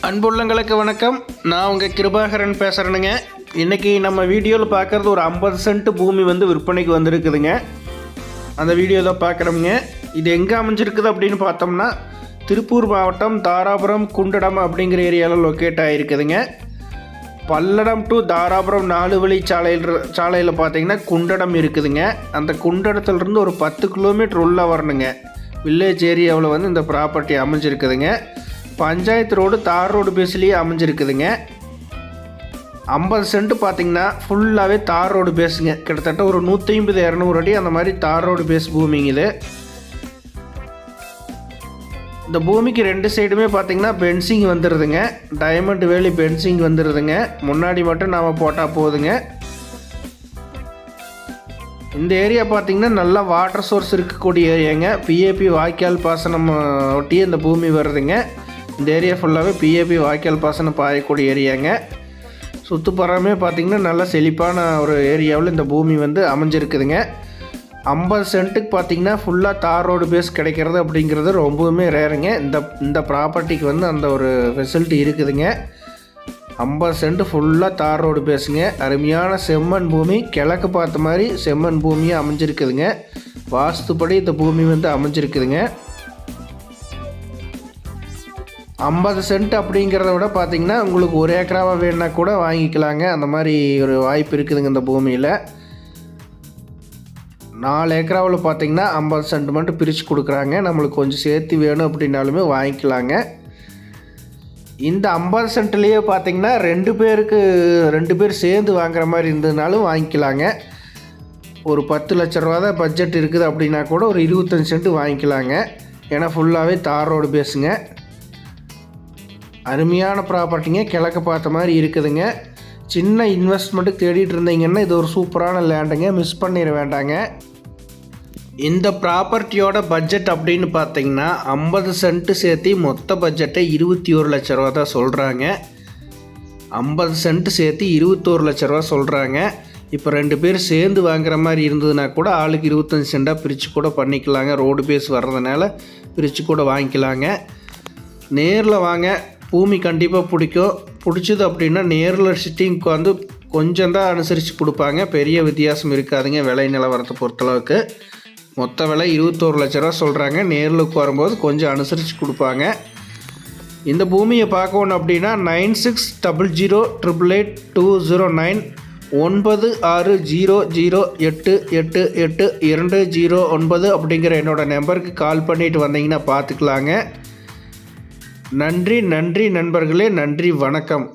அன்புள்ளங்களுக்கு வணக்கம். நான் உங்கள் கிருபாகரன் பேசுகிறேனுங்க. இன்றைக்கி நம்ம வீடியோவில் பார்க்குறது ஒரு 50 சென்ட் பூமி விற்பனைக்கு வந்திருக்குதுங்க. அந்த வீடியோ தான் பார்க்குறோமுங்க. இது எங்கே அமைஞ்சிருக்குது அப்படின்னு பார்த்தோம்னா திருப்பூர் மாவட்டம் தாராபுரம் குண்டடம் அப்படிங்கிற ஏரியாவில் லொக்கேட் ஆகிருக்குதுங்க. பல்லடம் டு தாராபுரம் 4 வழி சாலையில் பார்த்தீங்கன்னா குண்டடம் இருக்குதுங்க. அந்த குண்டடத்துலேருந்து ஒரு 10 கிலோமீட்டர் உள்ளே வரணுங்க. வில்லேஜ் ஏரியாவில் இந்த ப்ராப்பர்ட்டி அமைஞ்சிருக்குதுங்க. பஞ்சாயத்து ரோடு தார் ரோடு பேஸ்லேயே அமைஞ்சிருக்குதுங்க. 50 சென்ட் பார்த்திங்கன்னா ஃபுல்லாகவே தார் ரோடு பேஸுங்க. கிட்டத்தட்ட ஒரு 150-200 அடி அந்த மாதிரி தார் ரோடு பேஸ் பூமிங்க இது. இந்த பூமிக்கு 2 சைடுமே பார்த்திங்கன்னா பென்சிங் வந்துடுதுங்க. டைமண்ட் வேலி பென்சிங் வந்துடுதுங்க. முன்னாடி மட்டும் நாம் போட்டால் போதுங்க. இந்த ஏரியா பார்த்திங்கன்னா நல்லா வாட்டர் சோர்ஸ் இருக்கக்கூடிய ஏரியாங்க. பிஏபி வாய்க்கால் பாசனம் ஒட்டி இந்த பூமி வருதுங்க. இந்த ஏரியா ஃபுல்லாகவே பிஏபி வாய்க்கால் பாசனம் பாயக்கூடிய ஏரியாங்க. சுற்றுப்புறமே பார்த்திங்கன்னா நல்லா செழிப்பான ஒரு ஏரியாவில் இந்த பூமி அமைஞ்சிருக்குதுங்க. 50 சென்ட்டுக்கு பார்த்திங்கன்னா ஃபுல்லாக தார் ரோடு பேஸ் கிடைக்கிறது அப்படிங்கிறது ரொம்பவுமே ரேருங்க. இந்த ப்ராப்பர்ட்டிக்கு அந்த ஒரு ஃபெசிலிட்டி இருக்குதுங்க. 50 சென்ட் ஃபுல்லாக தார் ரோடு பேசுங்க. அருமையான செம்மண் பூமி, கிழக்கு பார்த்த மாதிரி செம்மண் பூமியாக அமைஞ்சிருக்குதுங்க. வாஸ்துப்படி இந்த பூமி அமைஞ்சிருக்குதுங்க. 50 சென்ட் அப்படிங்கிறத விட பார்த்திங்கன்னா உங்களுக்கு 1 ஏக்கராவாக வேணுன்னா கூட வாங்கிக்கலாங்க. அந்த மாதிரி ஒரு வாய்ப்பு இருக்குதுங்க. இந்த பூமியில் 4 ஏக்கராவில் பார்த்திங்கன்னா 50 சென்ட் மட்டும் பிரித்து கொடுக்குறாங்க. நம்மளுக்கு கொஞ்சம் சேர்த்து வேணும் அப்படின்னாலுமே வாங்கிக்கலாங்க. இந்த 50 சென்ட்லேயே பார்த்திங்கன்னா 2 பேர் சேர்ந்து வாங்குற மாதிரி இருந்ததுனாலும் வாங்கிக்கலாங்க. ஒரு 10 லட்ச ரூபா தான் பட்ஜெட் இருக்குது அப்படின்னா கூட ஒரு 25 சென்ட் வாங்கிக்கலாங்க. ஏன்னா ஃபுல்லாகவே தார் ரோடு பேசுங்க. அருமையான ப்ராப்பர்ட்டிங்க, கிழக்கு பார்த்த மாதிரி இருக்குதுங்க. சின்ன இன்வெஸ்ட்மெண்ட்டுக்கு தேடிட்டு இருந்தீங்கன்னா இது ஒரு சூப்பரான லேண்டுங்க, மிஸ் பண்ணிட வேண்டாங்க. இந்த ப்ராப்பர்ட்டியோட பட்ஜெட் அப்படின்னு பார்த்தீங்கன்னா 50 சென்ட்டு சேர்த்து மொத்த பட்ஜெட்டை 21 லட்ச ரூபா தான் சொல்கிறாங்க. 50 சென்ட்டு சேர்த்து 21 லட்ச ரூபா சொல்கிறாங்க. இப்போ 2 பேர் சேர்ந்து வாங்குற மாதிரி இருந்ததுன்னா கூட ஆளுக்கு 25 சென்ட்டாக பிரித்து கூட பண்ணிக்கலாங்க. ரோடு பேஸ் வர்றதுனால பிரித்து கூட வாங்கிக்கலாங்க. நேரில் வாங்க, பூமி கண்டிப்பாக பிடிச்சது அப்படின்னா நேரில் சிட்டிங்க்கு கொஞ்சம் தான் அனுசரித்து கொடுப்பாங்க. பெரிய வித்தியாசம் இருக்காதுங்க விலை நிலவரத்தை பொறுத்தளவுக்கு. மொத்த விலை 21 லட்ச ரூபா சொல்கிறாங்க. நேரில் வரும்போது கொஞ்சம் அனுசரித்து கொடுப்பாங்க. இந்த பூமியை பார்க்கணும் அப்படின்னா 9600888209 9600888209 அப்படிங்கிற என்னோடய நம்பருக்கு கால் பண்ணிவிட்டு வந்தீங்கன்னா பார்த்துக்கலாங்க. நன்றி நண்பர்களே. நன்றி, வணக்கம்.